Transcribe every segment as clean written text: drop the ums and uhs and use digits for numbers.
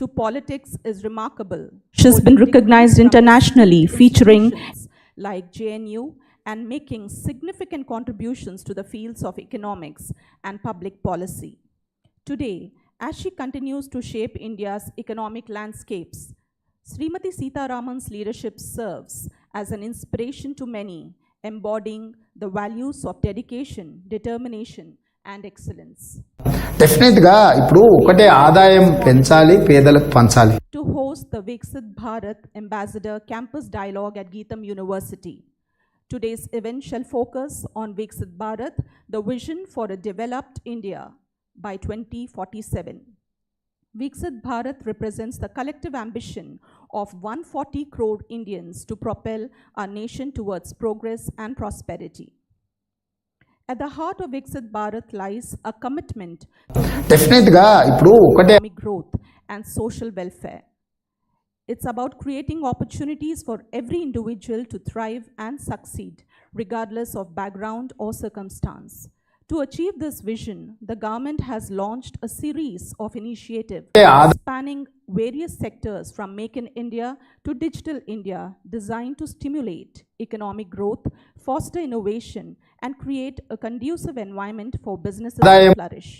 to politics is remarkable. She's been recognized internationally, featuring like JNU and making significant contributions to the fields of economics and public policy. Today, as she continues to shape India's economic landscapes, Srimati Sitharaman's leadership serves as an inspiration to many, embodying the values of dedication, determination, and excellence. డెఫినెట్గా ఇప్పుడు ఒకటే ఆదాయం పెంచాలి, పేదలకు పంచాలి. To host the Viksit Bharat Ambassador Campus Dialogue at Geetham University. Today's event shall focus on Viksit Bharat, the vision for a developed India by 2047. Viksit Bharat represents the collective ambition of 140 crore Indians to propel our nation towards progress and prosperity. At the heart of Viksit Bharat lies a commitment to economic growth and social welfare. It's about creating opportunities for every individual to thrive and succeed, regardless of background or circumstance. To achieve this vision, the government has launched a series of initiatives spanning various sectors from Make in India to Digital India, designed to stimulate economic growth, foster innovation, and create a conducive environment for businesses to flourish.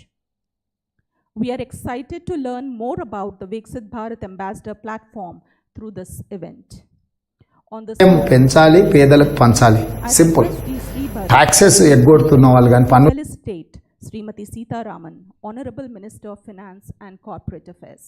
We are excited to learn more about the Viksit Bharat Ambassador platform through this event. పెంచాలి, పేదలకు పంచాలి. Simple. Taxes ఎగ్గొడుతున్న వాళ్ళు కానీ పన్ను. Felicitate Srimati Sitharaman, Honorable Minister of Finance and Corporate Affairs.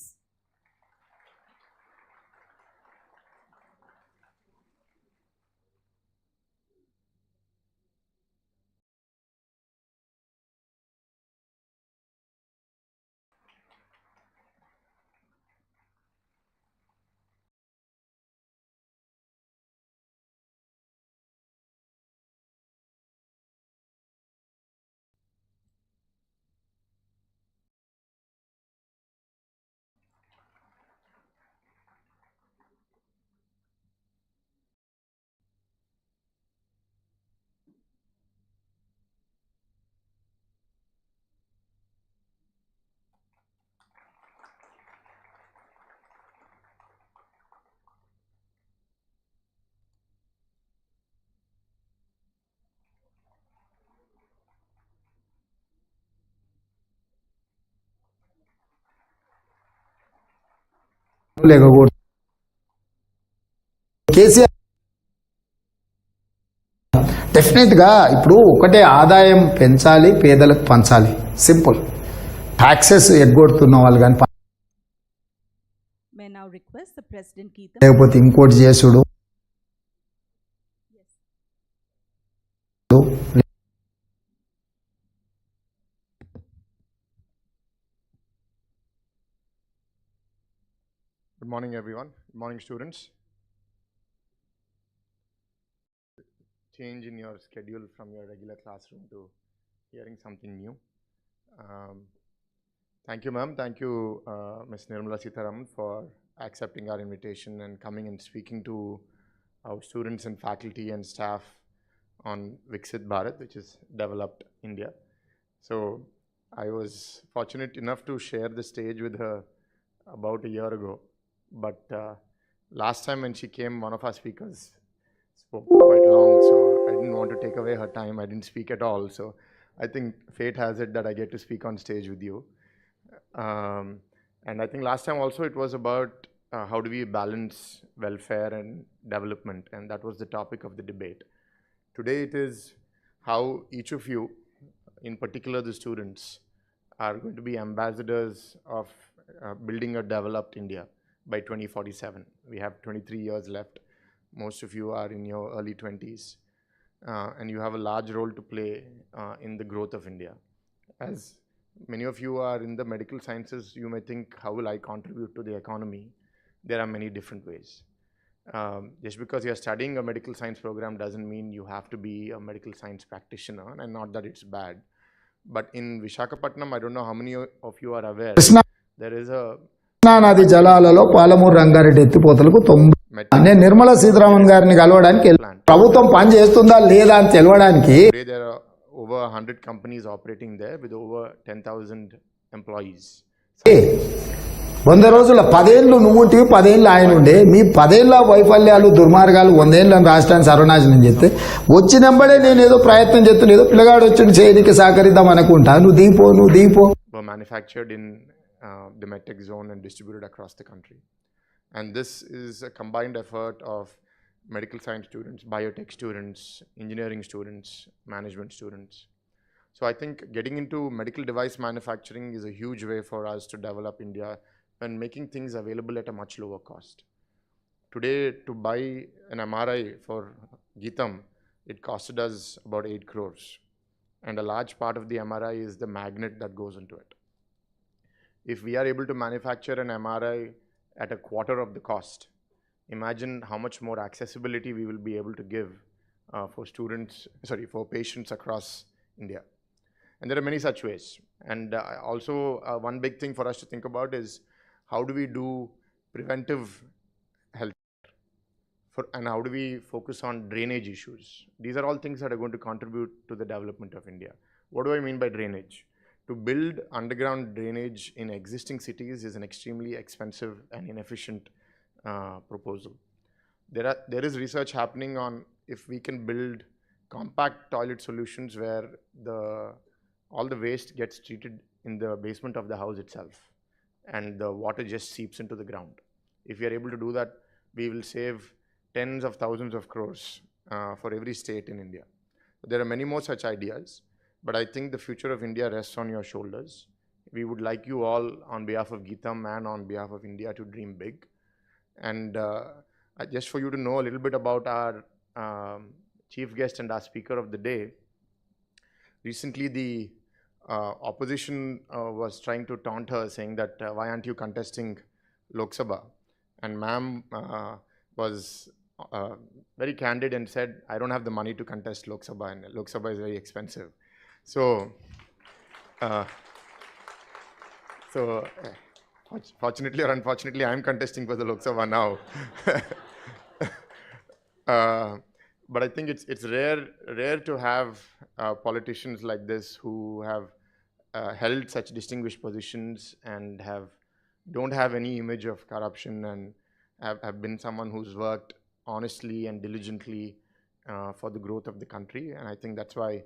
KCR డెఫినెట్గా ఇప్పుడు ఒకటే ఆదాయం పెంచాలి, పేదలకు పంచాలి. సింపుల్. టాక్సెస్ ఎగ్గొడుతున్న వాళ్ళు కానీ లేకపోతే ఇంకోటి చేసుడు. Good morning, everyone. Good morning, students. Change in your schedule from your regular classroom to hearing something new. Thank you, ma'am. Thank you, Ms. Nirmala Sitharaman, for accepting our invitation and coming and speaking to our students and faculty and staff on Viksit Bharat, which is Developed India. So I was fortunate enough to share the stage with her about a year ago. But last time when she came, one of our speakers spoke quite long, so I didn't want to take away her time. I didn't speak at all. So I think fate has it that I get to speak on stage with you. And I think last time also it was about how do we balance welfare and development, and that was the topic of the debate. Today it is how each of you, in particular the students, are going to be ambassadors of building a developed India by 2047. We have 23 years left. Most of you are in your early 20s, and you have a large role to play in the growth of India. As many of you are in the medical sciences, you may think, how will I contribute to the economy? There are many different ways. Just because you are studying a medical science program doesn't mean you have to be a medical science practitioner, and not that it's bad. But in Visakhapatnam, I don't know how many of you are aware, there is a నది జలాలలో పాలమూరు రంగారెడ్డి ఎత్తిపోతలకు 90. నేను నిర్మలా సీతారామన్ గారిని కలవడానికి ప్రభుత్వం పని చేస్తుందా లేదా అని తెలవడానికి. There are over 100 companies operating there with over 10,000 employees. 100 రోజుల 10 ఏళ్ళు నువ్వు ఉంటే 10 ఏళ్ళు ఆయన ఉండే మీ 10 ఏళ్ళ వైఫల్యాలు దుర్మార్గాలు 100 ఏళ్ళని రాష్ట్రాన్ని సర్వనాశనం చేస్తే వచ్చినంబడే నేను ఏదో ప్రయత్నం చేస్తాను ఏదో పిల్లగాడు వచ్చి చేయడానికి సహకరిద్దాం అనుకుంటా నువ్వు దీపో were manufactured in the medtech zone and distributed across the country. And this is a combined effort of medical science students, biotech students, engineering students, management students. So I think getting into medical device manufacturing is a huge way for us to develop India and making things available at a much lower cost. Today, to buy an MRI for Geetam, it costed us about 8 crores. And a large part of the MRI is the magnet that goes into it. If we are able to manufacture an MRI at a quarter of the cost, imagine how much more accessibility we will be able to give for patients across India. And there are many such ways. And also one big thing for us to think about is how do we do preventive health and how do we focus on drainage issues. These are all things that are going to contribute to the development of India. What do I mean by drainage? To build underground drainage in existing cities is an extremely expensive and inefficient proposal. There is research happening on if we can build compact toilet solutions where all the waste gets treated in the basement of the house itself and the water just seeps into the ground. If we are able to do that, we will save tens of thousands of crores for every state in India. There are many more such ideas, but I think the future of India rests on your shoulders. We would like you all, on behalf of Geetam and on behalf of India, to dream big. And just for you to know a little bit about our chief guest and our speaker of the day, recently the opposition was trying to taunt her, saying that why aren't you contesting Lok Sabha? And ma'am was very candid and said, I don't have the money to contest Lok Sabha, and Lok Sabha is very expensive. So fortunately or unfortunately, I'm contesting for the Lok Sabha now. But I think it's rare to have politicians like this who have held such distinguished positions and don't have any image of corruption and have been someone who's worked honestly and diligently for the growth of the country. And I think that's why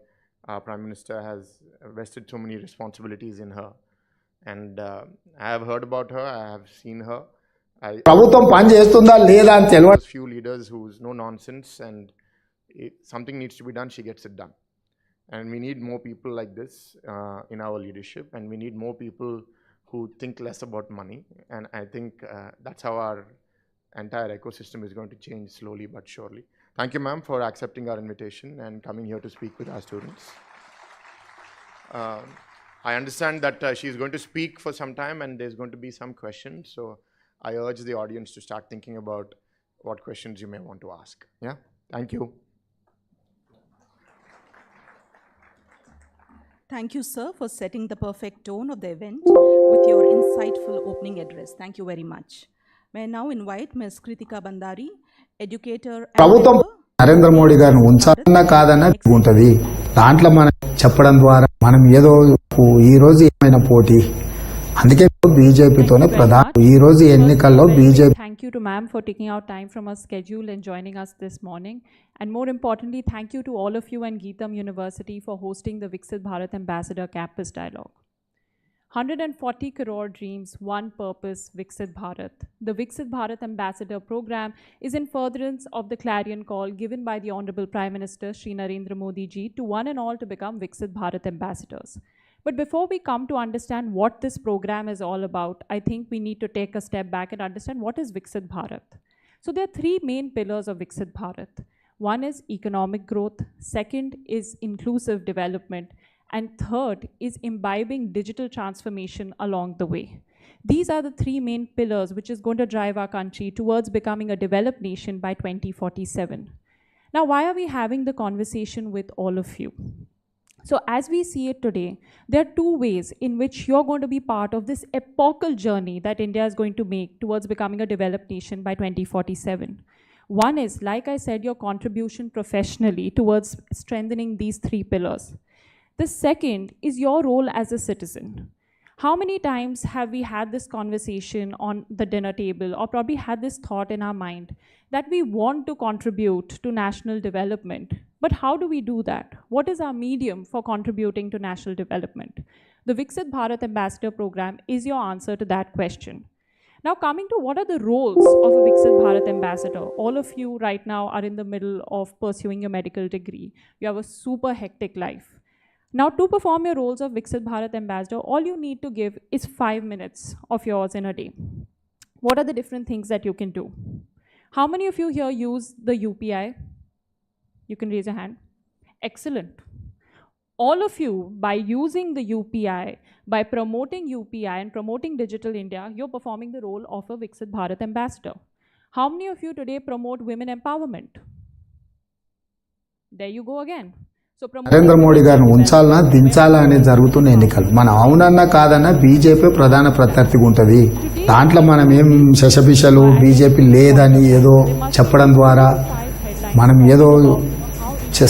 our Prime Minister has vested so many responsibilities in her. And I have heard about her, I have seen her. ప్రభుత్వం పని చేస్తుందా లేదా అని తెలియదు. Few leaders who's no nonsense, and something needs to be done, she gets it done. And we need more people like this in our leadership, and we need more people who think less about money. And I think that's how our entire ecosystem is going to change slowly but surely. Thank you, ma'am, for accepting our invitation and coming here to speak with our students. I understand that she is going to speak for some time and there's going to be some questions. So I urge the audience to start thinking about what questions you may want to ask. Yeah, thank you. Thank you, sir, for setting the perfect tone of the event with your insightful opening address. Thank you very much. May I now invite Ms. Kritika Bandari, educator and ప్రభుత్వం member, Narendra Modi గారిని ఉంచాలన్నా కాదన్నా ఉంటుంది. దాంట్లో మనం చెప్పడం ద్వారా మనం ఏదో ఈ రోజు ఏమైనా పోటీ అందుకే బీజేపీతోనే ప్రధాన ఈ రోజు ఎన్నికల్లో BJP. Thank you to ma'am for taking out time from our schedule and joining us this morning. And more importantly, thank you to all of you and Geetam University for hosting the Viksit Bharat Ambassador Campus Dialogue. 140 crore dreams, one purpose, Viksit Bharat. The Viksit Bharat Ambassador Program is in furtherance of the clarion call given by the Honorable Prime Minister Shri Narendra Modi ji to one and all to become Viksit Bharat Ambassadors. But before we come to understand what this program is all about, I think we need to take a step back and understand what is Viksit Bharat. So there are three main pillars of Viksit Bharat. One is economic growth, second is inclusive development, and third is imbibing digital transformation along the way. These are the three main pillars which is going to drive our country towards becoming a developed nation by 2047. Now, why are we having the conversation with all of you? So as we see it today, there are two ways in which you're going to be part of this epochal journey that India is going to make towards becoming a developed nation by 2047. One is, like I said, your contribution professionally towards strengthening these three pillars. The second is your role as a citizen. How many times have we had this conversation on the dinner table, or probably had this thought in our mind that we want to contribute to national development, but how do we do that? What is our medium for contributing to national development? The Viksit Bharat Ambassador Program is your answer to that question. Now, coming to what are the roles of a Viksit Bharat Ambassador? All of you right now are in the middle of pursuing your medical degree. You have a super hectic life. Now, to perform your roles of Viksit Bharat Ambassador, all you need to give is 5 minutes of yours in a day. What are the different things that you can do? How many of you here use the UPI? You can raise your hand. Excellent. All of you, by using the UPI, by promoting UPI and promoting Digital India, you're performing the role of a Viksit Bharat Ambassador. How many of you today promote women empowerment? There you go again. Narendra Modi గారిని ఉంచాలనా దించాలా అనేది జరుగుతున్న ఎన్నికలు. మనం అవునన్నా కాదన్నా BJP ప్రధాన ప్రత్యర్థిగా ఉంటుంది. దాంట్లో మనం ఏం శశపిషలు బీజేపీ లేదని ఏదో చెప్పడం ద్వారా మనం ఏదో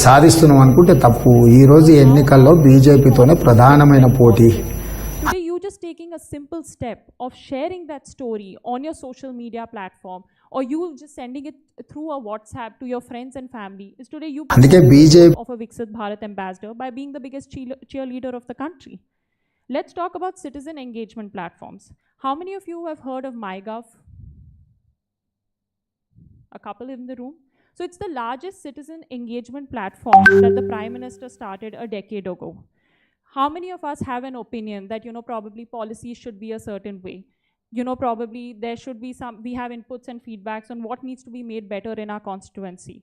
సాధిస్తున్నాం అనుకుంటే తప్పు. ఈ రోజు ఎన్నికల్లో బీజేపీతోనే ప్రధానమైన పోటీ. Today you just taking a simple step of sharing that story on your social media platform, or you just sending it through a WhatsApp to your friends and family, is today you అందుకే BJP of a Viksit Bharat Ambassador by being the biggest cheerleader of the country. Let's talk about citizen engagement platforms. How many of you have heard of MyGov? A couple in the room. So it's the largest citizen engagement platform that the Prime Minister started a decade ago. How many of us have an opinion that, probably policies should be a certain way? Probably there should be we have inputs and feedbacks on what needs to be made better in our constituency.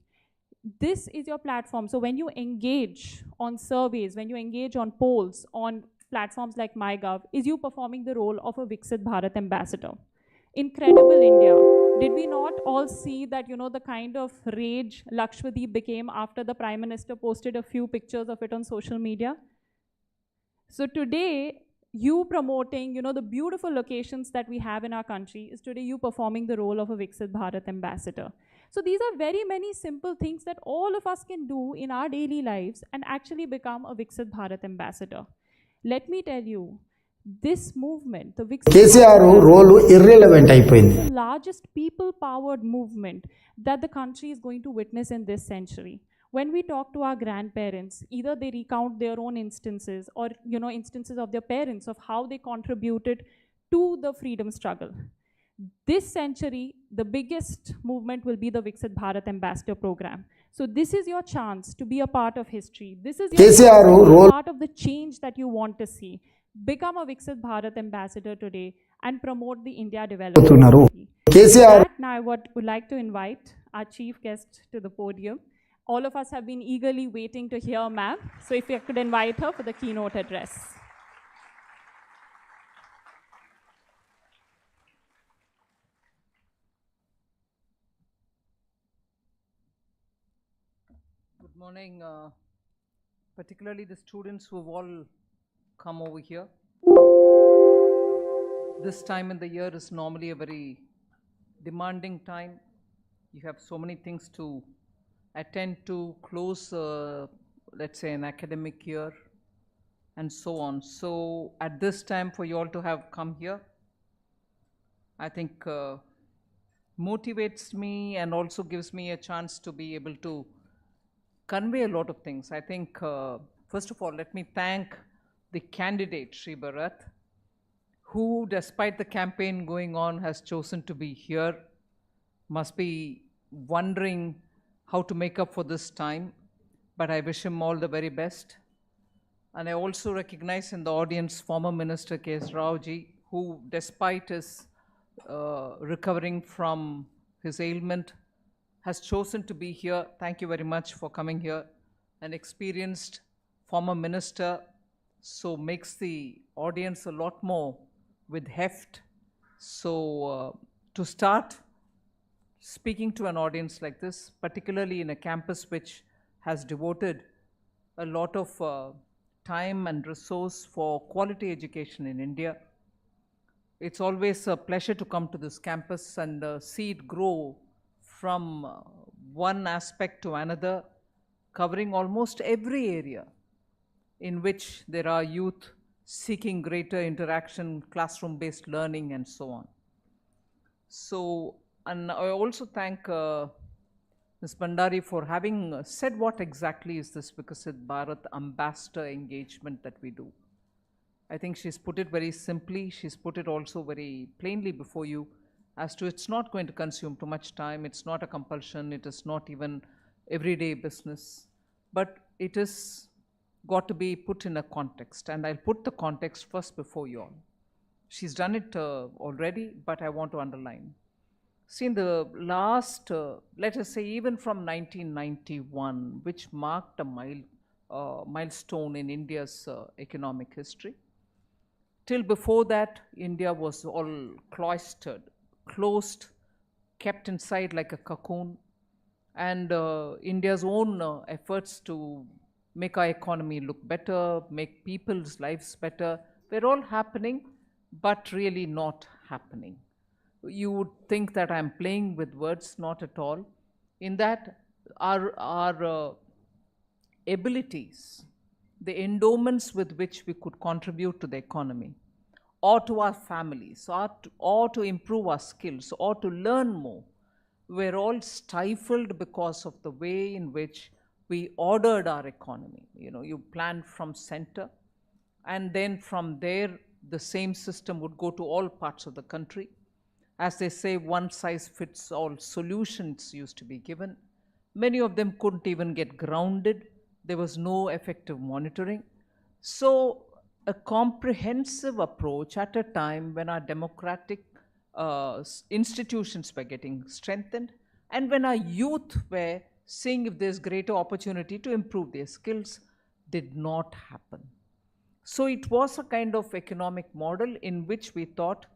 This is your platform. So when you engage on surveys, when you engage on polls, on platforms like MyGov, is you performing the role of a Viksit Bharat Ambassador. Incredible India. Did we not all see that, the kind of rage Lakshadweep became after the Prime Minister posted a few pictures of it on social media? So today, you promoting, the beautiful locations that we have in our country, is today you performing the role of a Viksit Bharat Ambassador. So these are very many simple things that all of us can do in our daily lives and actually become a Viksit Bharat Ambassador. Let me tell you, this movement, the Viksit KCR role irrelevant అయిపోయింది. the largest people-powered movement that the country is going to witness in this century. When we talk to our grandparents, either they recount their own instances or, instances of their parents of how they contributed to the freedom struggle. This century, the biggest movement will be the Viksit Bharat Ambassador Program. So this is your chance to be a part of history. This is your KCR chance to be role part of the change that you want to see. Become a Viksit Bharat Ambassador today and promote the India అవుతున్నారు. development. KCR Now I would like to invite our chief guest to the podium. All of us have been eagerly waiting to hear ma'am. So if I could invite her for the keynote address. Good morning, particularly the students who have all come over here. This time in the year is normally a very demanding time. You have so many things to attend to, close, let's say, an academic year, and so on. So at this time, for you all to have come here, I think motivates me and also gives me a chance to be able to convey a lot of things. I think, first of all, let me thank the candidate, Shri Bharat, who, despite the campaign going on, has chosen to be here. Must be wondering how to make up for this time, but I wish him all the very best. And I also recognize in the audience former Minister K.S. Rao ji, who, despite his recovering from his ailment, has chosen to be here. Thank you very much for coming here. An experienced former minister, so makes the audience a lot more with heft. So to start speaking to an audience like this, particularly in a campus which has devoted a lot of time and resource for quality education in India, it's always a pleasure to come to this campus and see it grow from one aspect to another, covering almost every area in which there are youth seeking greater interaction, classroom-based learning, and so on. So, and I also thank Ms. Bandari for having said what exactly is this Viksit Bharat ambassador engagement that we do. I think she's put it very simply. She's put it also very plainly before you as to it's not going to consume too much time. It's not a compulsion. It is not even everyday business. But it is got to be put in a context. And I'll put the context first before you all. She's done it already, but I want to underline. See, in the last, let us say, even from 1991, which marked a milestone in India's economic history, till before that, India was all cloistered, closed, kept inside like a cocoon, and India's own efforts to make our economy look better, make people's lives better, were all happening, but really not happening. You would think that I'm playing with words, not at all. In that, our abilities, the endowments with which we could contribute to the economy, or to our families, or to improve our skills, or to learn more, were all stifled because of the way in which we ordered our economy. You know, you planned from center, and then from there, the same system would go to all parts of the country. As they say, one size fits all solutions used to be given. Many of them couldn't even get grounded. There was no effective monitoring. So a comprehensive approach at a time when our democratic institutions were getting strengthened, and when our youth were seeing if there's greater opportunity to improve their skills, did not happen. So it was a kind of economic model in which we thought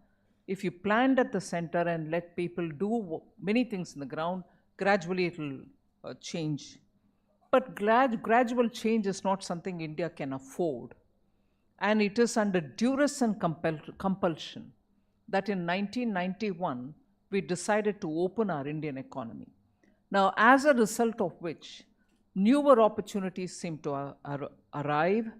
if you planned at the center and let people do many things in the ground, gradually it will change. But gradual change is not something India can afford. And it is under duress and compulsion that in 1991, we decided to open our Indian economy. Now, as a result of which, newer opportunities seem to arrive,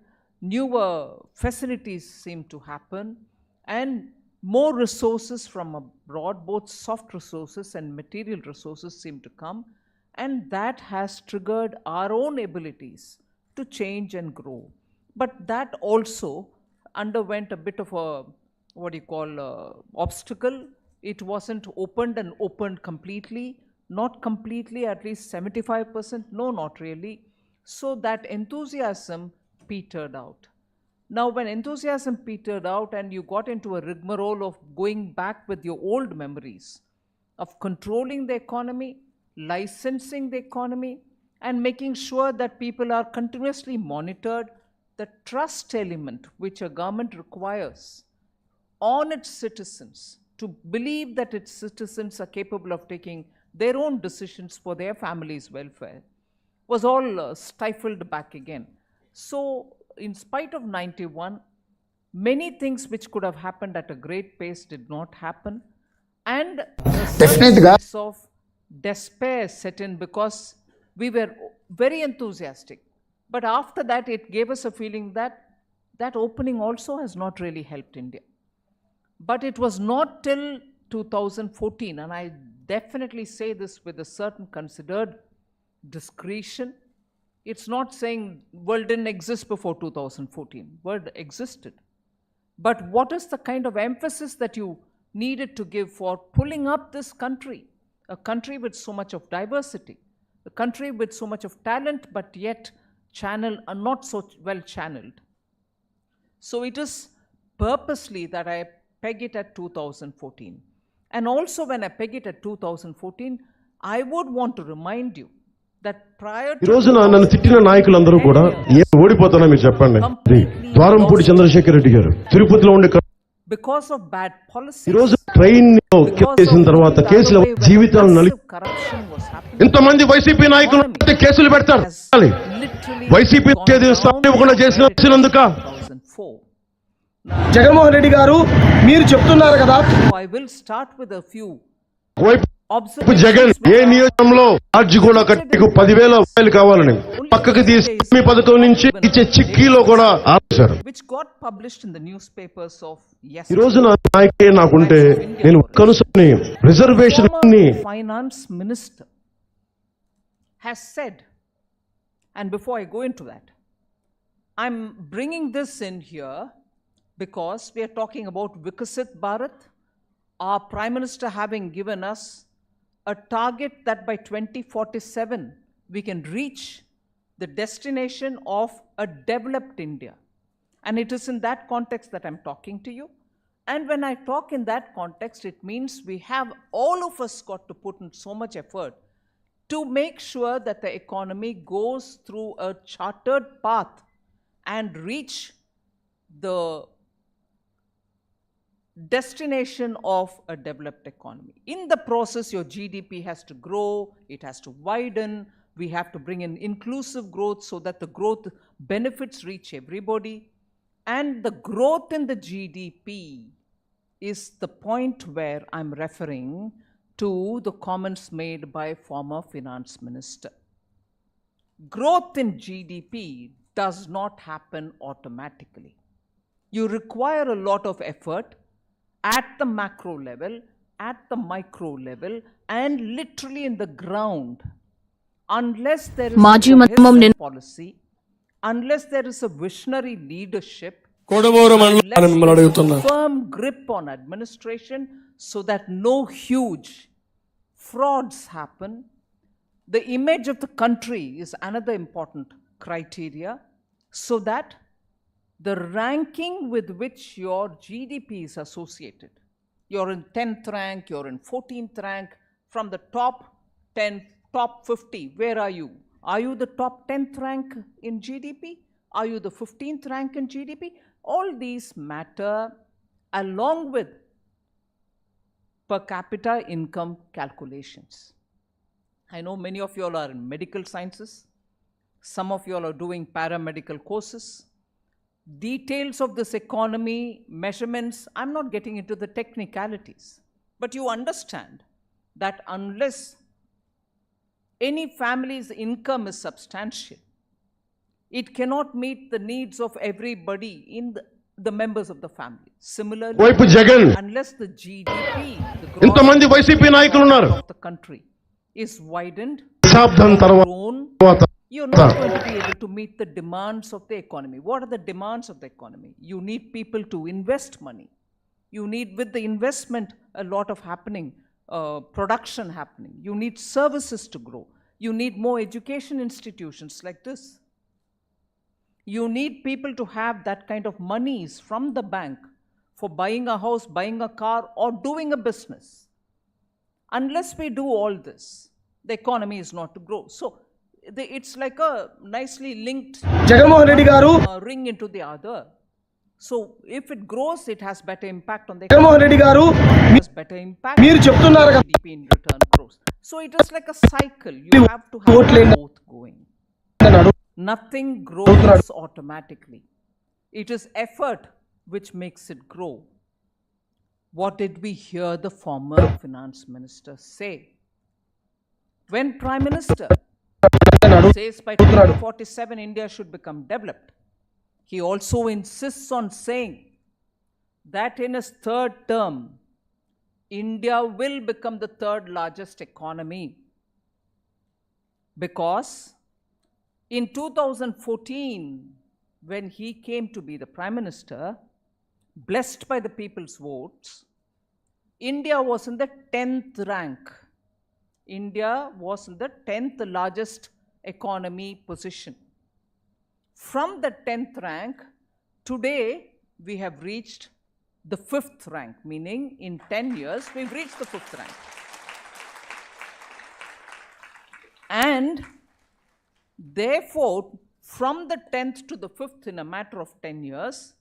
newer facilities seem to happen, and more resources from abroad, both soft resources and material resources, seem to come, and that has triggered our own abilities to change and grow. But that also underwent a bit of a, obstacle. It wasn't opened completely, not completely, at least 75%, no, not really. So that enthusiasm petered out. Now, when enthusiasm petered out and you got into a rigmarole of going back with your old memories, of controlling the economy, licensing the economy, and making sure that people are continuously monitored, the trust element which a government requires on its citizens to believe that its citizens are capable of taking their own decisions for their family's welfare was all stifled back again. So, in spite of 91, many things which could have happened at a great pace did not happen, and a sense of despair set in because we were very enthusiastic. But after that, it gave us a feeling that that opening also has not really helped India. But it was not till 2014, and I definitely say this with a certain considered discretion. It's not saying world didn't exist before 2014. World existed. But what is the kind of emphasis that you needed to give for pulling up this country? A country with so much of diversity, a country with so much of talent, but yet not so well channeled. So it is purposely that I peg it at 2014. And also when I peg it at 2014, I would want to remind you that prior to ఈరోజు నన్ను తిట్టిన నాయకులందరూ కూడా ఓడిపోతానా మీరు చెప్పండి. ద్వారంపూడి చంద్రశేఖర్ రెడ్డి గారు తిరుపతిలో ఉండే because of bad policies. ఈరోజు ట్రైన్ కేసిన తర్వాత కేసుల జీవితాలు నలిగి ఇంతమంది వైసీపీ నాయకులు కేసులు పెడతారు. వైసీపీ ఇవ్వకుండా చేసినందుక జగన్మోహన్ రెడ్డి గారు మీరు చెప్తున్నారు కదా. I will start with a few Jagan ఏ నియోజకంలో ఆర్జీ కూడా కట్టేకు 10,000 రూపాయలు కావాలని పక్కకి తీసి మీ పథకం నుంచి ఇచ్చే చిక్కీలో కూడా ఆపేశారు. which got published in the newspapers of ఈ yesterday. రోజు నా నాయకే నాకుంటే నేను కనుసని రిజర్వేషన్ ని Finance Minister has said, and before I go into that, I'm bringing this in here because we are talking about Viksit Bharat, our Prime Minister having given us a target that by 2047 we can reach the destination of a developed India. And it is in that context that I'm talking to you. And when I talk in that context, it means we have all of us got to put in so much effort to make sure that the economy goes through a chartered path and reach the destination of a developed economy. In the process, your GDP has to grow, it has to widen, we have to bring in inclusive growth so that the growth benefits reach everybody. And the growth in the GDP is the point where I'm referring to the comments made by former finance minister. Growth in GDP does not happen automatically. You require a lot of effort at the macro level, at the micro level, and literally in the ground. Unless there is a cohesive policy, unless there is a visionary leadership, unless there is a firm grip on administration so that no huge frauds happen, the image of the country is another important criteria, so that the ranking with which your GDP is associated, you're in 10th rank, you're in 14th rank, from the top 10, top 50, where are you? Are you the top 10th rank in GDP? Are you the 15th rank in GDP? All these matter along with per capita income calculations. I know many of you all are in medical sciences. Some of you all are doing paramedical courses. Details of this economy, measurements, I'm not getting into the technicalities. But you understand that unless any family's income is substantial, it cannot meet the needs of everybody in the members of the family. Similarly, unless the GDP, the growth of the country is widened, grown, you're not going to be able to meet the demands of the economy. What are the demands of the economy? You need people to invest money. You need, with the investment, a lot of happening, production happening. You need services to grow. You need more education institutions like this. You need people to have that kind of monies from the bank for buying a house, buying a car, or doing a business. Unless we do all this, the economy is not to grow. So it's like a nicely linked ring into the other. So if it grows, it has better impact on the economy. It has better impact on the GDP in return grows. So it is like a cycle. You have to have both going. Nothing grows automatically. It is effort which makes it grow. What did we hear the former finance minister say? When Prime Minister says by 2047 India should become developed, he also insists on saying that in his third term, India will become the third largest economy, because in 2014, when he came to be the Prime Minister, blessed by the people's votes, India was in the 10th rank. India was in the 10th largest economy position. From the 10th rank, today we have reached the 5th rank, meaning in 10 years we've reached the 5th rank. And therefore, from the 10th to the 5th in a matter of 10 years,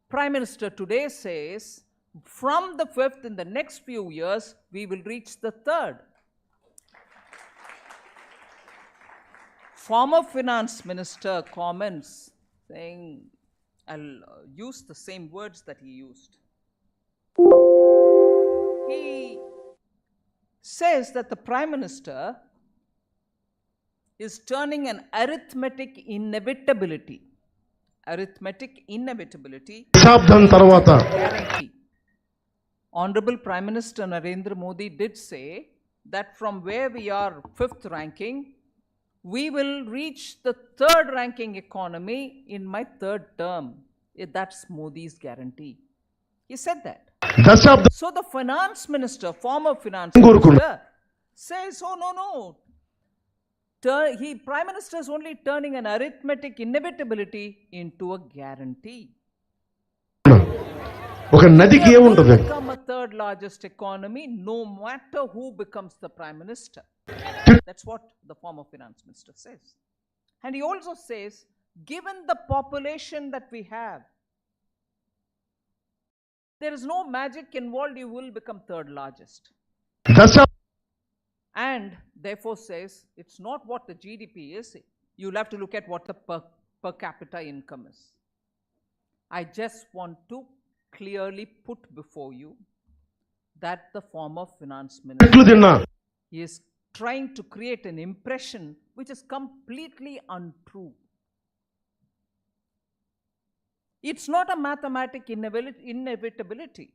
Prime Minister today says, from the 5th in the next few years, we will reach the 3rd. Former finance minister comments saying, I'll use the same words that he used. He says that the Prime Minister is turning an arithmetic inevitability దశాబ్దం తర్వాత guarantee. Honorable Prime Minister Narendra Modi did say that from where we are 5th ranking, we will reach the 3rd ranking economy in my 3rd term. That's Modi's guarantee. He said that. దశాబ్దం So the finance minister, former finance Gurukul. minister, says, oh no. Prime Minister is only turning an arithmetic inevitability into a guarantee. ఒక నదికి India will ఏముంటది become a 3rd largest economy no matter who becomes the Prime Minister. That's what the former finance minister says. And he also says, given the population that we have, there is no magic involved, you will become 3rd largest. దశ And therefore says, it's not what the GDP is, you'll have to look at what the per capita income is. I just want to clearly put before you that the former finance చెట్లు minister తిన్నా is trying to create an impression which is completely untrue. It's not a mathematic inevitability.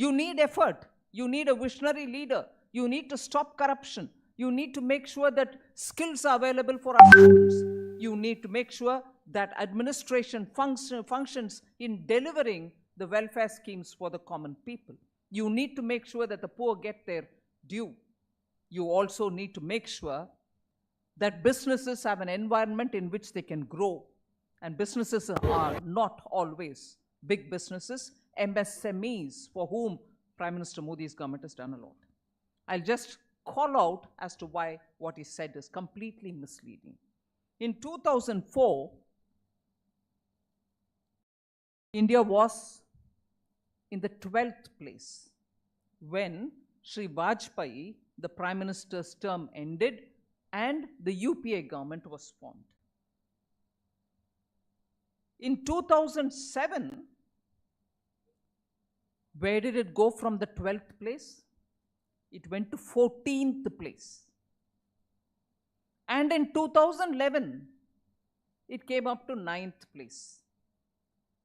You need effort. You need a visionary leader. You need to stop corruption. You need to make sure that skills are available for our students. You need to make sure that administration functions in delivering the welfare schemes for the common people. You need to make sure that the poor get their due. You also need to make sure that businesses have an environment in which they can grow. And businesses are not always big businesses, MSMEs, for whom Prime Minister Modi's government has done a lot. I'll just call out as to why what he said is completely misleading. In 2004, India was in the 12th place when Sri Vajpayee, the Prime Minister's term ended and the UPI government was formed. In 2007, where did it go from the 12th place? It went to 14th place. And in 2011, it came up to 9th place.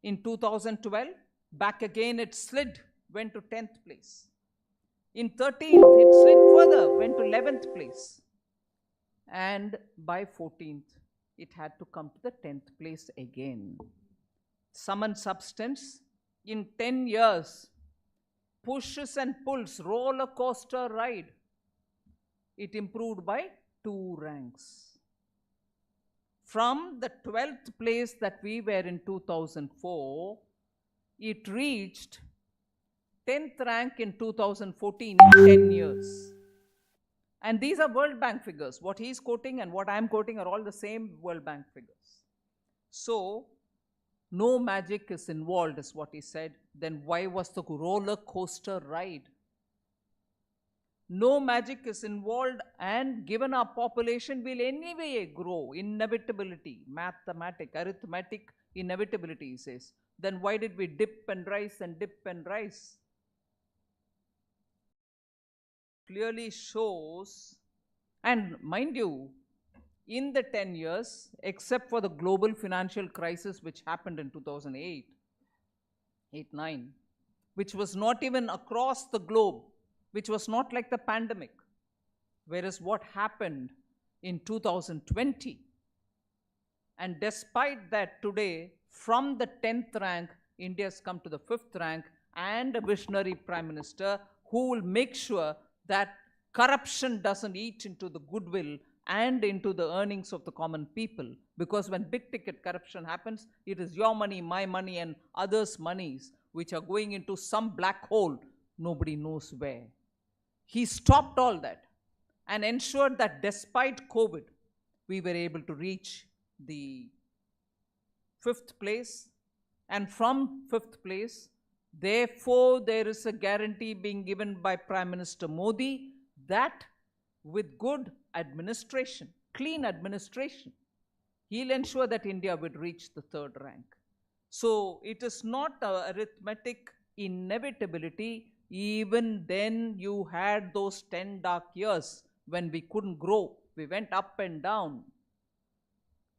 In 2012, back again it slid, went to 10th place. In 13th, it slid further, went to 11th place. And by 14th, it had to come to the 10th place again. Sum and substance, in 10 years, pushes and pulls, roller coaster ride, it improved by 2 ranks. From the 12th place that we were in 2004, it reached 10th rank in 2014 in 10 years. And these are World Bank figures. What he's quoting and what I'm quoting are all the same World Bank figures. So, no magic is involved is what he said. Then why was the roller coaster ride? No magic is involved, and given our population will anyway grow. Inevitability, arithmetic inevitability, he says. Then why did we dip and rise and dip and rise? Clearly shows, and mind you, in the 10 years, except for the global financial crisis which happened in 2008, 8-9, which was not even across the globe, which was not like the pandemic, whereas what happened in 2020. And despite that, today, from the 10th rank, India has come to the 5th rank, and a visionary Prime Minister who will make sure that corruption doesn't eat into the goodwill and into the earnings of the common people. Because when big ticket corruption happens, it is your money, my money, and others' monies which are going into some black hole, nobody knows where. He stopped all that and ensured that despite COVID, we were able to reach the 5th place. And from 5th place, therefore, there is a guarantee being given by Prime Minister Modi that with good administration, clean administration, he'll ensure that India would reach the 3rd rank. So it is not an arithmetic inevitability, Even then, you had those 10 dark years when we couldn't grow. We went up and down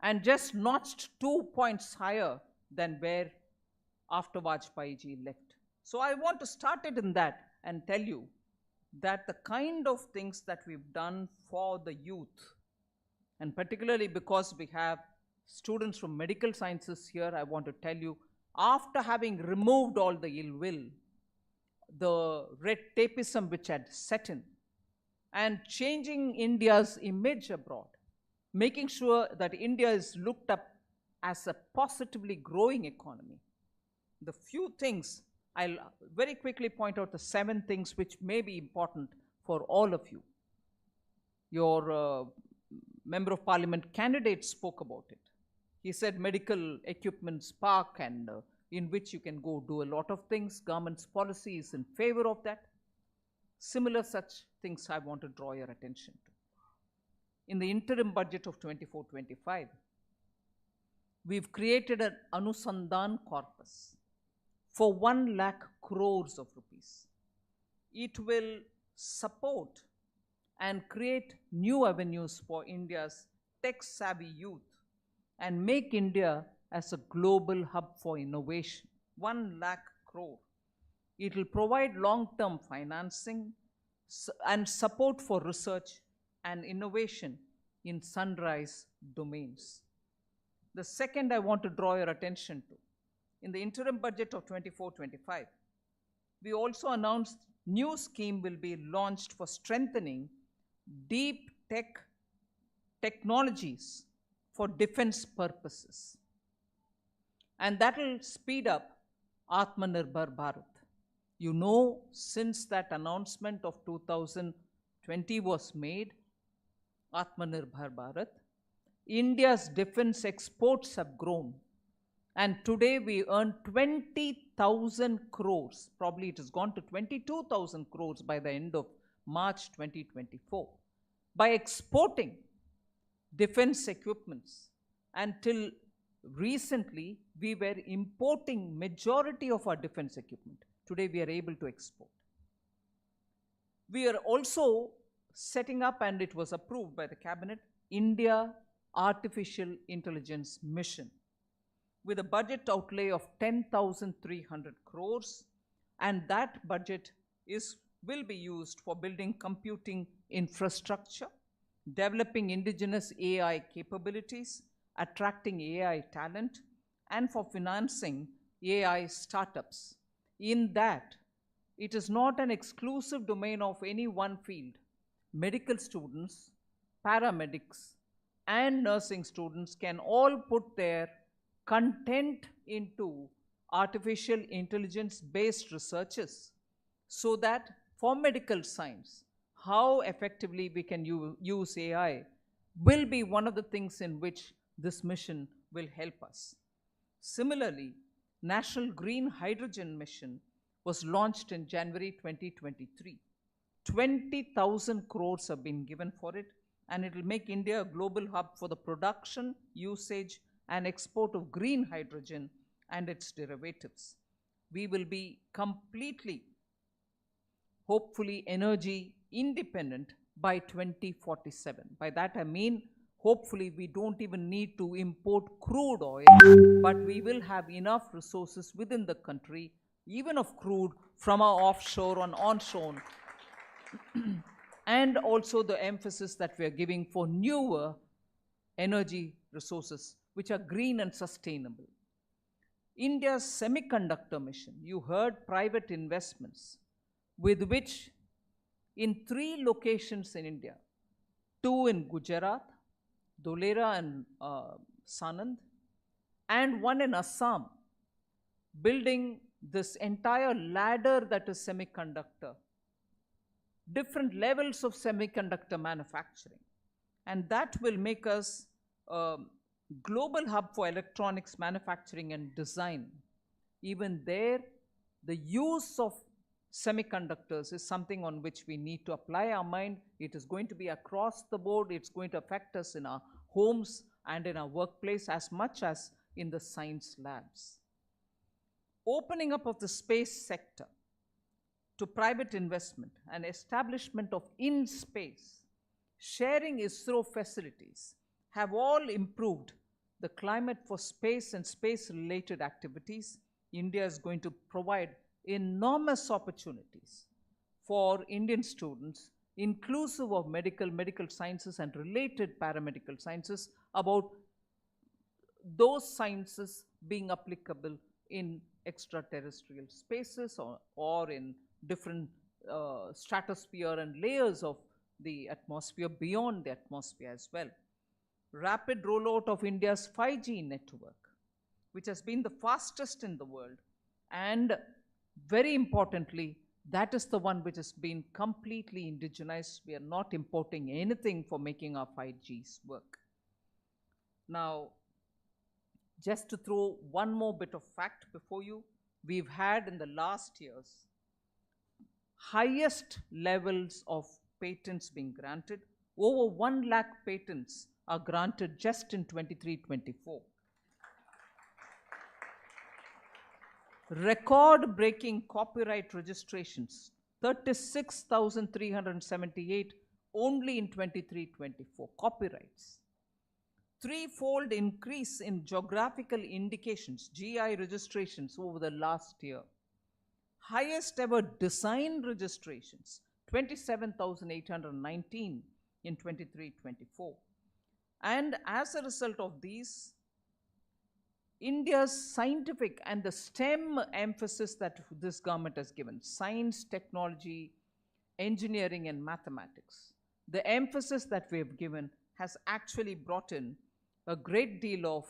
and just notched 2 points higher than where after Vajpayee ji left. So I want to start it in that and tell you that the kind of things that we've done for the youth, and particularly because we have students from medical sciences here, I want to tell you, after having removed all the ill will, the red tapeism which had set in, and changing India's image abroad, making sure that India is looked up as a positively growing economy. The few things, I'll very quickly point out the 7 things which may be important for all of you. Your Member of Parliament candidate spoke about it. He said medical equipment park, and in which you can go do a lot of things. Government's policy is in favor of that. Similar such things I want to draw your attention to. In the interim budget of 24-25, we've created an Anusandhan corpus for 1 lakh crores of rupees. It will support and create new avenues for India's tech-savvy youth and make India as a global hub for innovation. 1 lakh crore. It will provide long-term financing and support for research and innovation in sunrise domains. The second I want to draw your attention to, in the interim budget of 24-25, we also announced new scheme will be launched for strengthening deep technologies for defense purposes. And that will speed up Atmanirbhar Bharat. You know, since that announcement of 2020 was made, Atmanirbhar Bharat, India's defense exports have grown. And today we earn 20,000 crores. Probably it has gone to 22,000 crores by the end of March 2024. By exporting defense equipments. Until recently, we were importing majority of our defense equipment. Today we are able to export. We are also setting up, and it was approved by the cabinet, India Artificial Intelligence Mission with a budget outlay of 10,300 crores, and that budget will be used for building computing infrastructure, developing indigenous AI capabilities, attracting AI talent, and for financing AI startups. In that, it is not an exclusive domain of any one field. Medical students, paramedics, and nursing students can all put their content into artificial intelligence-based researches, so that for medical science, how effectively we can use AI will be one of the things in which this mission will help us. Similarly, National Green Hydrogen Mission was launched in January 2023. 20,000 crores have been given for it, and it will make India a global hub for the production, usage, and export of green hydrogen and its derivatives. We will be completely, hopefully, energy independent by 2047. By that I mean, hopefully we don't even need to import crude oil, but we will have enough resources within the country, even of crude from our offshore and onshore, and also the emphasis that we are giving for newer energy resources which are green and sustainable. India's semiconductor mission, you heard private investments, with which in 3 locations in India, 2 in Gujarat, Dholera and Sanand, and 1 in Assam, building this entire ladder that is semiconductor, different levels of semiconductor manufacturing. And that will make us a global hub for electronics manufacturing and design. Even there, the use of semiconductors is something on which we need to apply our mind. It is going to be across the board. It's going to affect us in our homes and in our workplace as much as in the science labs. Opening up of the space sector to private investment and establishment of in-space, sharing ISRO facilities have all improved the climate for space and space-related activities. India is going to provide enormous opportunities for Indian students, inclusive of medical sciences and related paramedical sciences, about those sciences being applicable in extraterrestrial spaces or in different stratosphere and layers of the atmosphere, beyond the atmosphere as well. Rapid rollout of India's 5G network, which has been the fastest in the world, and very importantly, that is the one which has been completely indigenized. We are not importing anything for making our 5Gs work. Now, just to throw one more bit of fact before you, we've had in the last years highest levels of patents being granted. Over 1 lakh patents are granted just in 23-24. Record-breaking copyright registrations, 36,378 only in 23-24 copyrights. Threefold increase in geographical indications, GI registrations over the last year. Highest ever design registrations, 27,819 in 23-24. And as a result of these, India's scientific and the STEM emphasis that this government has given, science, technology, engineering, and mathematics, the emphasis that we have given has actually brought in a great deal of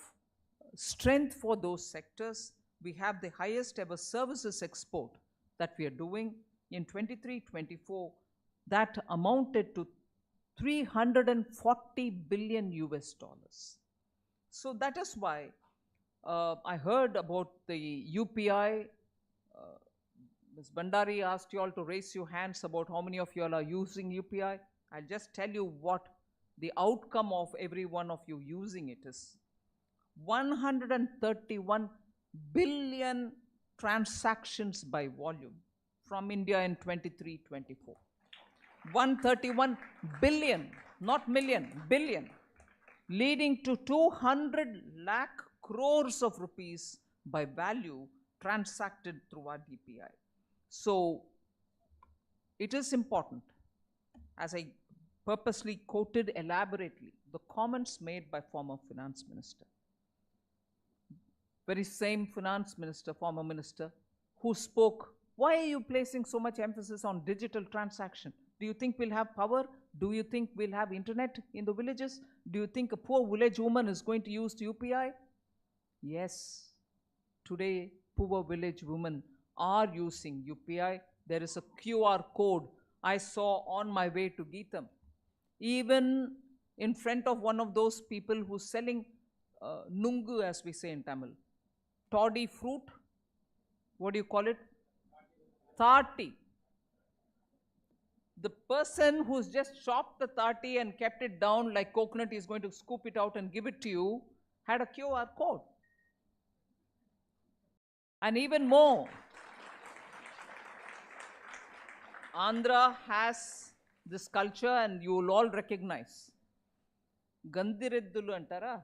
strength for those sectors. We have the highest ever services export that we are doing in 23-24 that amounted to 340 billion US dollars. So that is why I heard about the UPI. Ms. Bandari asked you all to raise your hands about how many of you all are using UPI. I'll just tell you what the outcome of every one of you using it is. 131 billion transactions by volume from India in 23-24. 131 billion, not million, billion, leading to 200 lakh crores of rupees by value transacted through our DPI. So it is important, as I purposely quoted elaborately the comments made by former finance minister. Very same finance minister, former minister, who spoke, why are you placing so much emphasis on digital transaction? Do you think we'll have power? Do you think we'll have internet in the villages? Do you think a poor village woman is going to use the UPI? Yes, today poor village women are using UPI. There is a QR code I saw on my way to Geetham, even in front of one of those people who's selling nungu, as we say in Tamil, toddy fruit. What do you call it? Thati. The person who's just chopped the thati and kept it down like coconut is going to scoop it out and give it to you had a QR code. And even more, Andhra has this culture, and you will all recognize. Gandireddulu antara?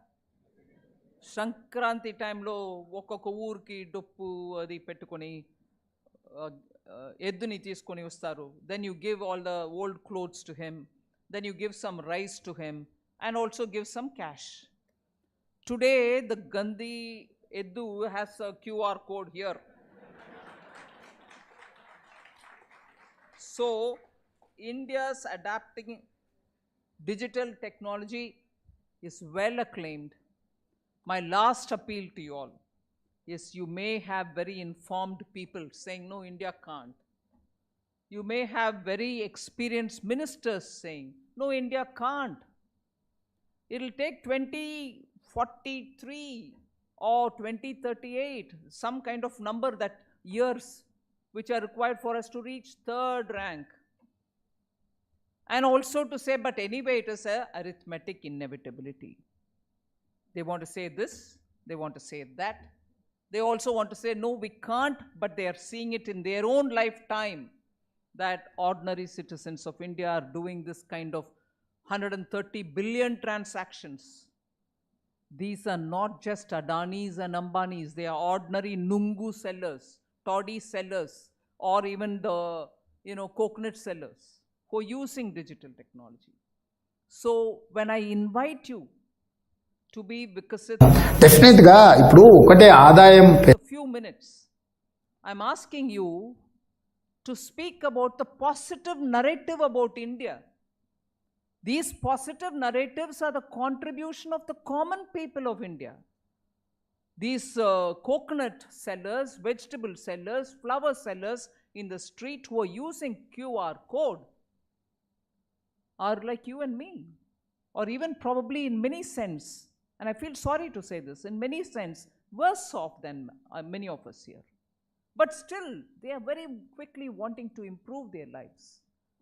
Sankranti time lo okkokka oorki doppu adi pettukoni edduni teeskoni vastaru. Then you give all the old clothes to him. Then you give some rice to him and also give some cash. Today the Gandhi Eddu has a QR code here. So India's adapting digital technology is well acclaimed. My last appeal to you all is, you may have very informed people saying, no, India can't. You may have very experienced ministers saying, no, India can't. It'll take 2043 or 2038, some kind of number, that years which are required for us to reach third rank. And also to say, but anyway, it is a arithmetic inevitability. They want to say this, they want to say that. They also want to say, no, we can't, but they are seeing it in their own lifetime. that ordinary citizens of India are doing this kind of 130 billion transactions. These are not just Adanis and Ambanis, they are ordinary Nungu sellers, toddy sellers, or even the coconut sellers who are using digital technology. So when I invite you to be Viksit, definite గా ఇప్పుడు ఒకటే ఆదాయం a few minutes, I'm asking you to speak about the positive narrative about India. These positive narratives are the contribution of the common people of India. These coconut sellers, vegetable sellers, flower sellers in the street who are using QR code are like you and me, or even probably in many sense, and I feel sorry to say this, in many sense worse off than many of us here. But still, they are very quickly wanting to improve their lives.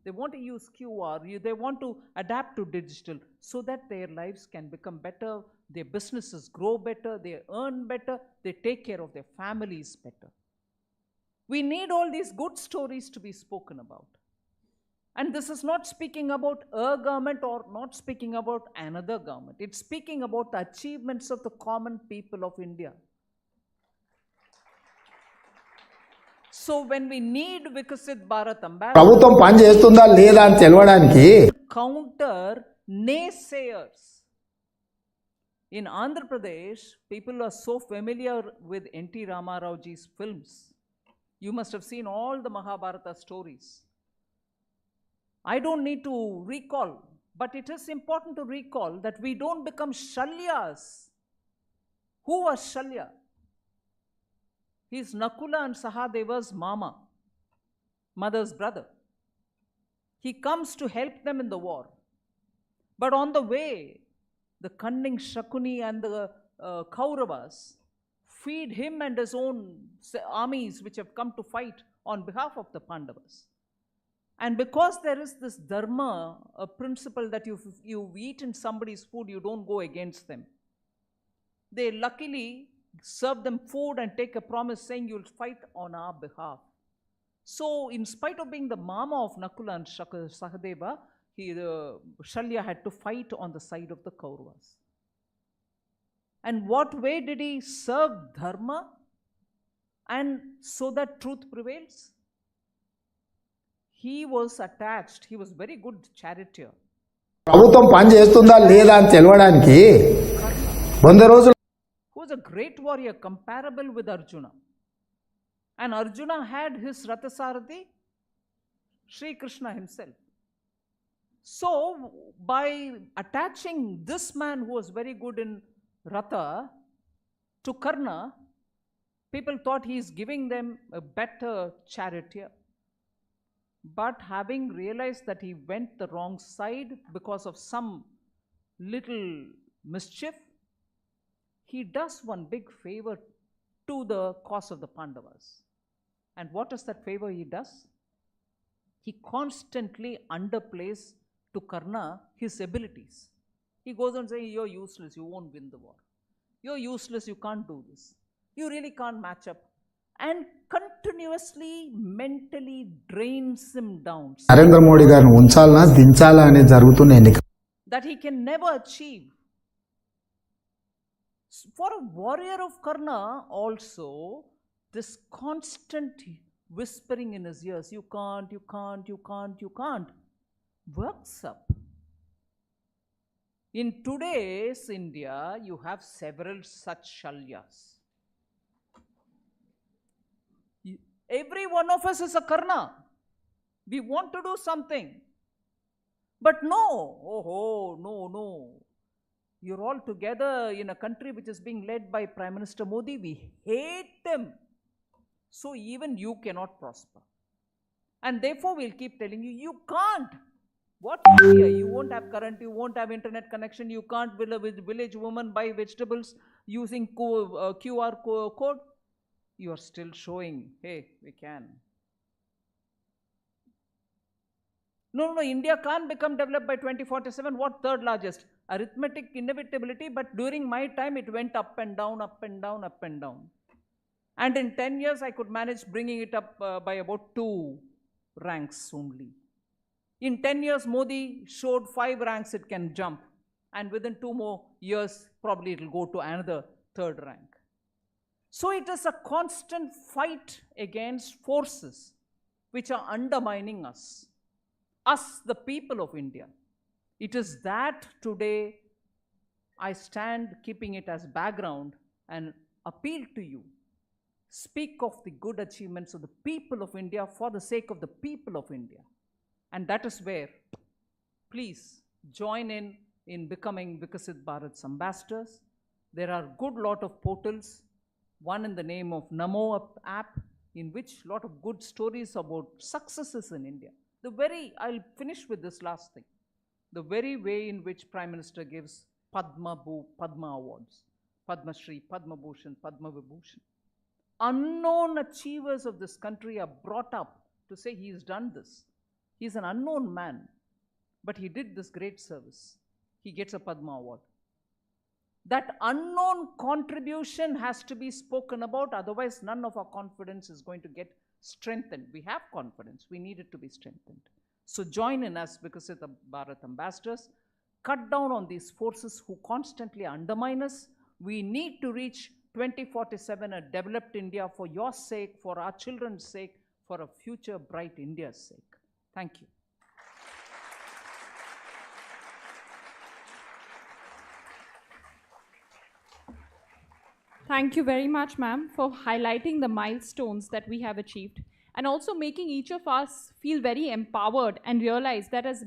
They want to use QR, they want to adapt to digital so that their lives can become better, their businesses grow better, they earn better, they take care of their families better. We need all these good stories to be spoken about. And this is not speaking about a government or not speaking about another government. It's speaking about the achievements of the common people of India. So when we need Viksit Bharat ambassador, ప్రభుత్వం పని చేస్తుందా లేదా అని తెలవడానికి counter naysayers. In Andhra Pradesh, people are so familiar with N.T. Ramarao ji's films. You must have seen all the Mahabharata stories. I don't need to recall, but it is important to recall that we don't become Shalyas. Who was Shalya? He's Nakula and Sahadeva's mama, mother's brother. He comes to help them in the war. But on the way, the cunning Shakuni and the Kauravas feed him and his own armies which have come to fight on behalf of the Pandavas. And because there is this dharma, a principle that if you've eaten somebody's food, you don't go against them. They luckily serve them food and take a promise saying you'll fight on our behalf. So in spite of being the mama of Nakula and Sahadeva, Shalya had to fight on the side of the Kauravas. And what way did he serve dharma and so that truth prevails? He was attached, he was very good charioteer. ప్రభుత్వం పని చేస్తుందా లేదా అని తెలవడానికి 100 రోజులు Who was a great warrior comparable with Arjuna. And Arjuna had his Rathasarathi, Sri Krishna himself. So, by attaching this man who was very good in Ratha to Karna, people thought he is giving them a better charioteer. But having realized that he went the wrong side because of some little mischief, he does one big favor to the cause of the Pandavas. And what is that favor he does? He constantly underplays to Karna his abilities. He goes on saying, you're useless, you won't win the war. You're useless, you can't do this. You really can't match up. And continuously, mentally drains him down. Narendra Modi గారిని ఉంచాలనా దించాలా అనేది జరుగుతున్న ఎన్నిక That he can never achieve. For a warrior of Karna also, this constant whispering in his ears, you can't, you can't, you can't, you can't, works up. In today's India, you have several such Shalyas. Every one of us is a Karna. We want to do something. But no, no. You're all together in a country which is being led by Prime Minister Modi. We hate them. So even you cannot prosper. And therefore we'll keep telling you, you can't. What India? You won't have current, you won't have internet connection, you can't village woman buy vegetables using QR code. You are still showing, hey, we can. No, India can't become developed by 2047. What third largest? Arithmetic inevitability, but during my time it went up and down, up and down, up and down. And in 10 years I could manage bringing it up by about 2 ranks only. In 10 years, Modi showed 5 ranks it can jump. And within 2 more years, probably it will go to another 3rd rank. So it is a constant fight against forces which are undermining us, the people of India. It is that today I stand keeping it as background and appeal to you. Speak of the good achievements of the people of India for the sake of the people of India. And that is where, please join in becoming Viksit Bharat's ambassadors. There are good lot of portals, one in the name of Namo app, in which lot of good stories about successes in India. I'll finish with this last thing. The very way in which Prime Minister gives Padma Awards, Padma Shri, Padma Bhushan, Padma Vibhushan. Unknown achievers of this country are brought up to say he's done this. He's an unknown man, but he did this great service. He gets a Padma Award. That unknown contribution has to be spoken about, otherwise none of our confidence is going to get strengthened. We have confidence, we need it to be strengthened. So join in us because of the Bharat ambassadors. Cut down on these forces who constantly undermine us. We need to reach 2047, a developed India for your sake, for our children's sake, for a future bright India's sake. Thank you. Thank you very much, ma'am, for highlighting the milestones that we have achieved and also making each of us feel very empowered and realize that as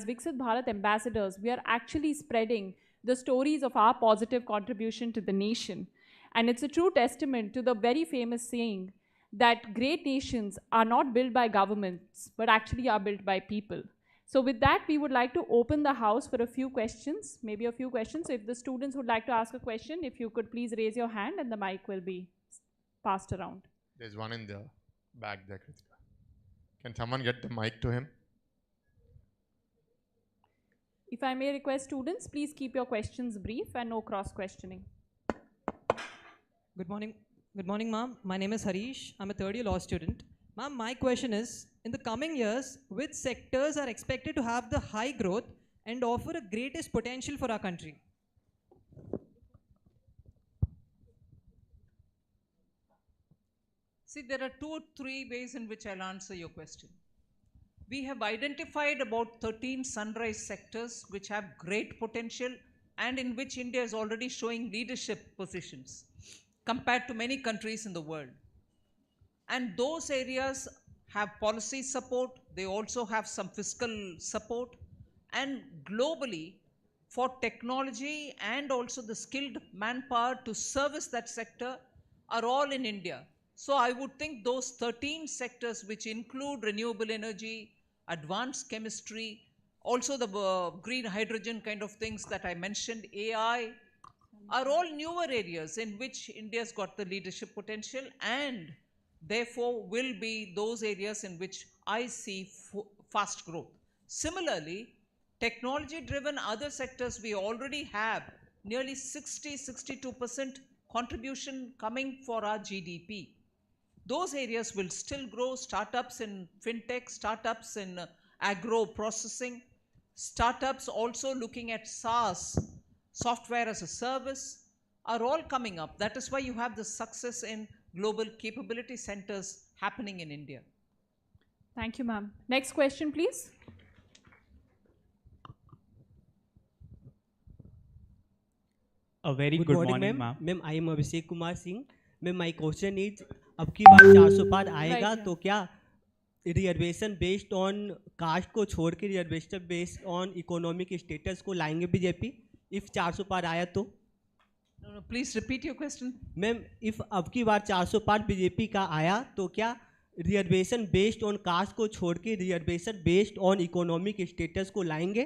Viksit Bharat ambassadors, we are actually spreading the stories of our positive contribution to the nation. And it's a true testament to the very famous saying that great nations are not built by governments, but actually are built by people. So with that, we would like to open the house for a few questions, maybe a few questions. So if the students would like to ask a question, if you could please raise your hand and the mic will be passed around. There's one in the back there, Kritika. Can someone get the mic to him? If I may request students, please keep your questions brief and no cross-questioning. Good morning, ma'am. My name is Harish. I'm a 3rd-year law student. Ma'am, my question is, in the coming years, which sectors are expected to have the high growth and offer the greatest potential for our country? See, there are 2 or 3 ways in which I'll answer your question. We have identified about 13 sunrise sectors which have great potential and in which India is already showing leadership positions compared to many countries in the world. And those areas have policy support, they also have some fiscal support, and globally, for technology and also the skilled manpower to service that sector are all in India. So I would think those 13 sectors which include renewable energy, advanced chemistry, also the green hydrogen kind of things that I mentioned, AI, are all newer areas in which India's got the leadership potential and therefore will be those areas in which I see fast growth. Similarly, technology-driven other sectors, we already have nearly 60-62% contribution coming for our GDP. Those areas will still grow. Startups in fintech, startups in agro processing, startups also looking at SaaS, software as a service, are all coming up. That is why you have the success in global capability centers happening in India. Thank you, ma'am. Next question, please. A very good morning, ma'am. Ma'am, I am Abhishek Kumar Singh. Ma'am, my question is, अब की बार 400 पार आएगा तो क्या reservation based on caste को छोड़ के reservation based on economic status को लाएंगे बीजेपी? इफ 400 पार आया तो? No, please repeat your question. Ma'am, if अब की बार 400 पार बीजेपी का आया तो क्या रिजर्वेशन बेस्ड ऑन कास्ट को छोड़ के reservation based on economic status को लाएंगे?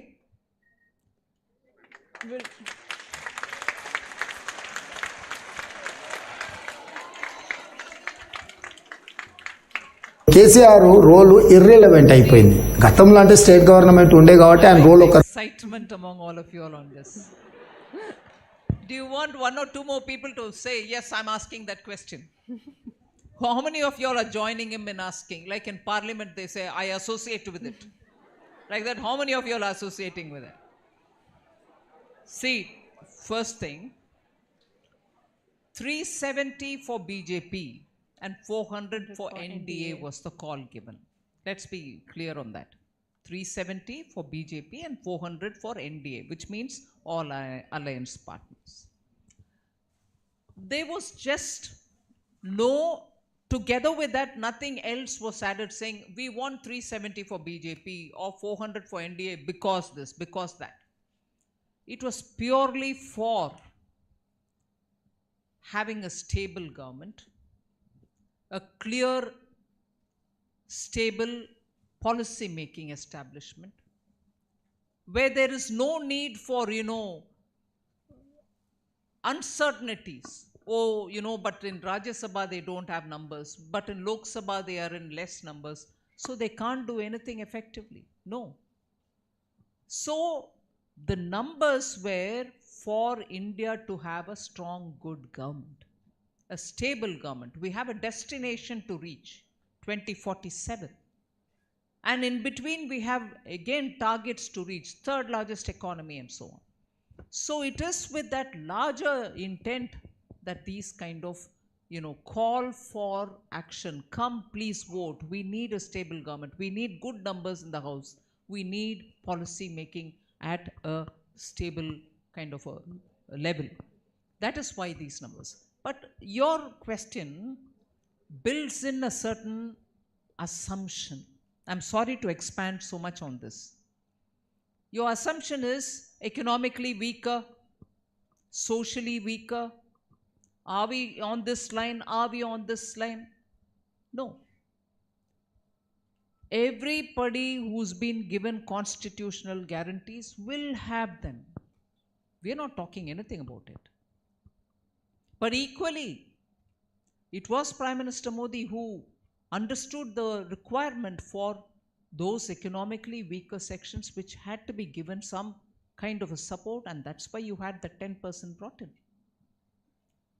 కేసీఆర్ రోల్ ఇర్రెలవెంట్ అయిపోయింది. గతంలో అంటే స్టేట్ గవర్నమెంట్ ఉండే కాబట్టి ఆయన రోల్ ఒక excitement among all of you all on this. Do you want 1 or 2 more people to say, yes, I'm asking that question? How many of you all are joining him in asking? Like in Parliament, they say, I associate with it. Like that, how many of you all are associating with it? See, first thing, 370 for BJP and 400 for NDA was the call given. Let's be clear on that. 370 for BJP and 400 for NDA, which means all alliance partners. There was just no, together with that, nothing else was added saying we want 370 for BJP or 400 for NDA because this, because that. It was purely for having a stable government, a clear, stable policy making establishment, where there is no need for, uncertainties. Oh, but in Rajya Sabha they don't have numbers, but in Lok Sabha they are in less numbers, so they can't do anything effectively. No. So the numbers were for India to have a strong, good government, a stable government. We have a destination to reach, 2047. And in between we have again targets to reach, third largest economy and so on. So it is with that larger intent that these kind of, call for action, come please vote. We need a stable government. We need good numbers in the house. We need policy making at a stable kind of a level. That is why these numbers. But your question builds in a certain assumption. I'm sorry to expand so much on this. Your assumption is economically weaker, socially weaker. Are we on this line? Are we on this line? No. Everybody who's been given constitutional guarantees will have them. We are not talking anything about it. But equally, it was Prime Minister Modi who understood the requirement for those economically weaker sections which had to be given some kind of a support, and that's why you had the 10% brought in.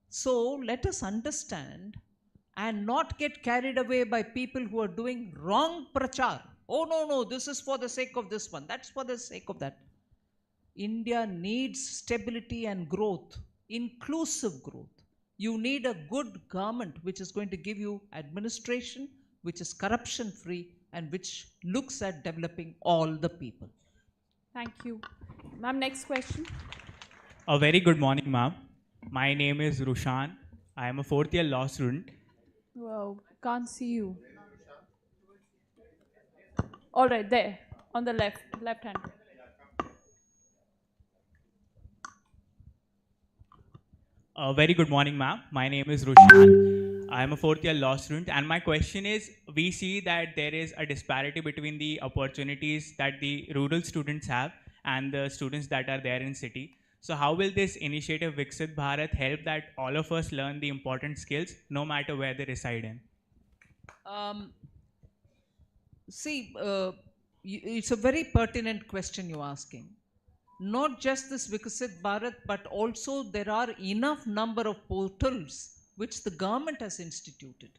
So let us understand and not get carried away by people who are doing wrong prachar. Oh no, this is for the sake of this one, that's for the sake of that. India needs stability and growth, inclusive growth. You need a good government which is going to give you administration, which is corruption free and which looks at developing all the people. Thank you. Ma'am, next question. A very good morning, ma'am. My name is Rushan. I am a fourth year law student. Wow, can't see you. All right, there, on the left hand. A very good morning, ma'am. My name is Rushan. I am a fourth year law student, and my question is, we see that there is a disparity between the opportunities that the rural students have and the students that are there in city. So how will this initiative Viksit Bharat help that all of us learn the important skills no matter where they reside in? It's a very pertinent question you're asking. Not just this Viksit Bharat, but also there are enough number of portals which the government has instituted.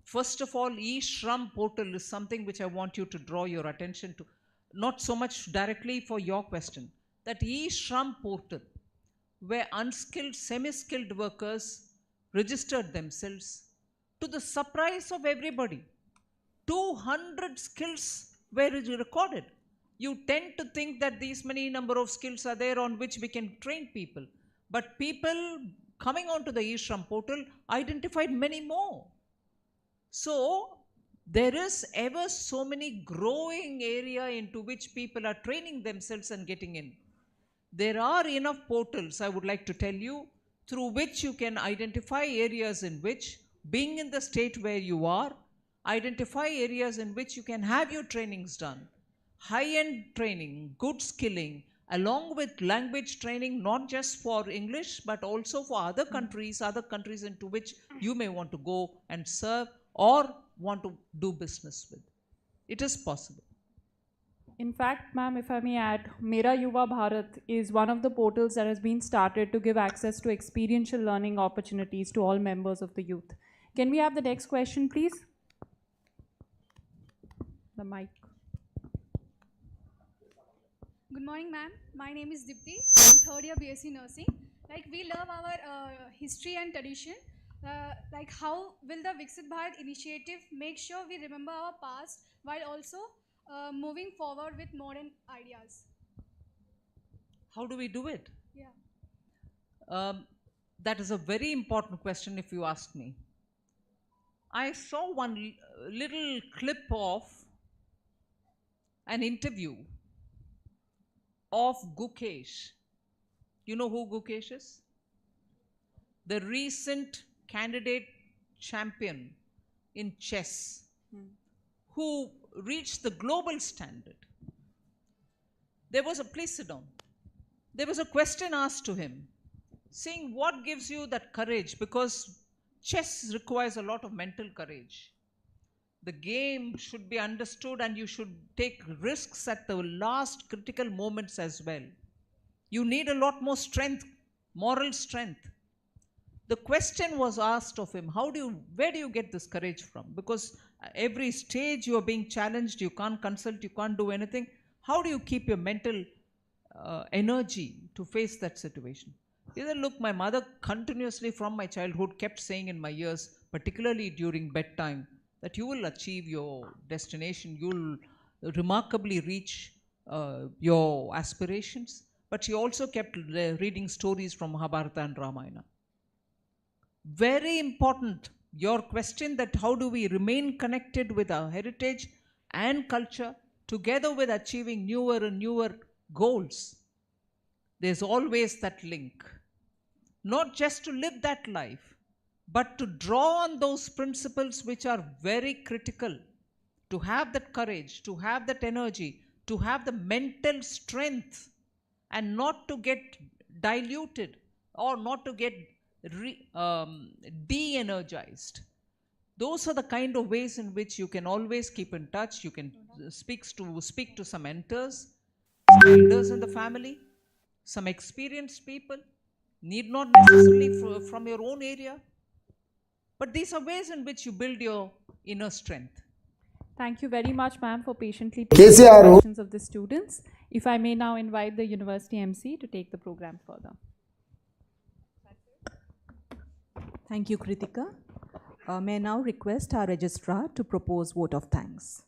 First of all, e-Shram portal is something which I want you to draw your attention to. Not so much directly for your question. That e-Shram portal, where unskilled, semi-skilled workers registered themselves, to the surprise of everybody, 200 skills were recorded. You tend to think that these many number of skills are there on which we can train people. But people coming onto the e-Shram portal identified many more. So there is ever so many growing area into which people are training themselves and getting in. There are enough portals, I would like to tell you, through which you can identify areas in which, being in the state where you are, identify areas in which you can have your trainings done. High-end training, good skilling, along with language training, not just for English, but also for other countries into which you may want to go and serve or want to do business with. It is possible. In fact, ma'am, if I may add, Mera Yuva Bharat is one of the portals that has been started to give access to experiential learning opportunities to all members of the youth. Can we have the next question, please? The mic. Good morning, ma'am. My name is Dipti. I'm third year BSc Nursing. Like, we love our history and tradition. Like, how will the Viksit Bharat initiative make sure we remember our past while also moving forward with modern ideas? How do we do it? Yeah. That is a very important question if you ask me. I saw one little clip of an interview of Gukesh. You know who Gukesh is? The recent candidate champion in chess who reached the global standard. Please sit down. There was a question asked to him, saying, what gives you that courage? Because chess requires a lot of mental courage. The game should be understood and you should take risks at the last critical moments as well. You need a lot more strength, moral strength. The question was asked of him, where do you get this courage from? Because every stage you are being challenged, you can't consult, you can't do anything. How do you keep your mental energy to face that situation? He said, look, my mother continuously from my childhood kept saying in my ears, particularly during bedtime, that you will achieve your destination, you will remarkably reach your aspirations. But she also kept reading stories from Bharat and Ramayana. Very important, your question that how do we remain connected with our heritage and culture together with achieving newer and newer goals. There's always that link. Not just to live that life, but to draw on those principles which are very critical, to have that courage, to have that energy, to have the mental strength, and not to get diluted or not to get de-energized. Those are the kind of ways in which you can always keep in touch. You can speak to some mentors, some elders in the family, some experienced people, need not necessarily from your own area. But these are ways in which you build your inner strength. Thank you very much, ma'am, for patiently taking the questions of the students. If I may now invite the University MC to take the program further. Thank you, Kritika. May I now request our registrar to propose vote of thanks.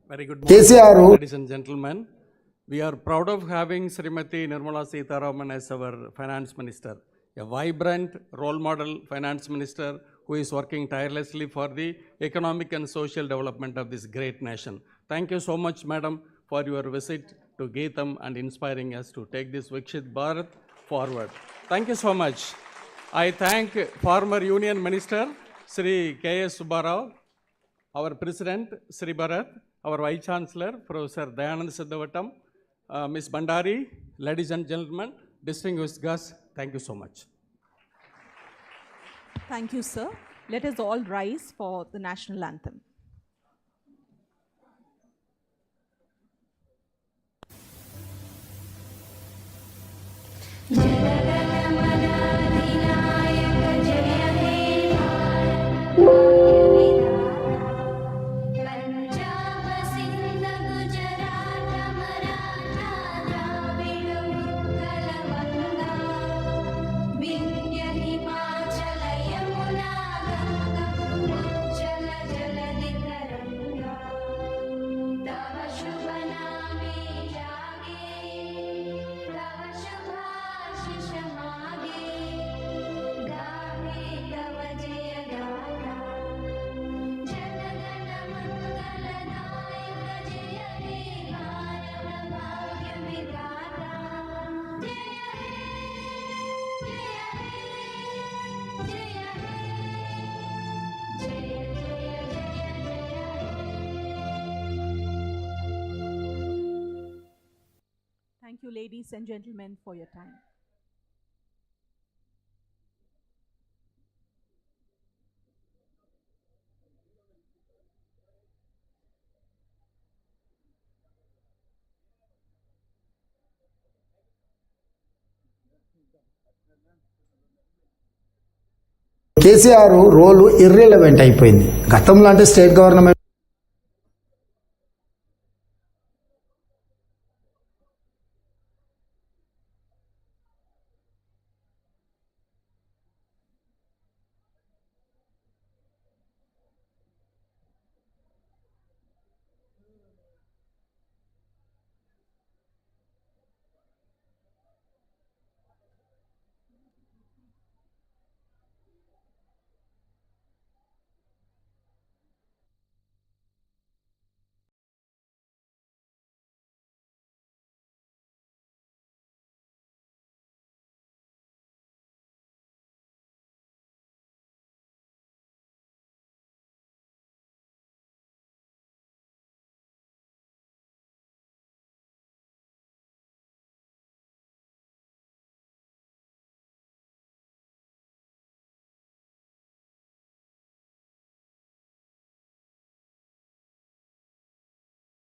Very good morning, ladies and gentlemen. We are proud of having Srimati Nirmala Sitharaman as our finance minister, a vibrant role model finance minister who is working tirelessly for the economic and social development of this great nation. Thank you so much, madam, for your visit to Geetham and inspiring us to take this Viksit Bharat forward. Thank you so much. I thank former Union Minister, Sri K.S. Subbarao, our President, Sri Bharat, our Vice Chancellor, Professor Dayanand Siddhavatam, Ms. Bandari, ladies and gentlemen, distinguished guests, thank you so much. Thank you, sir. Let us all rise for the national anthem. Thank you, ladies and gentlemen, for your time. KCR role irrelevant అయిపోయింది. గతంలో అంటే state government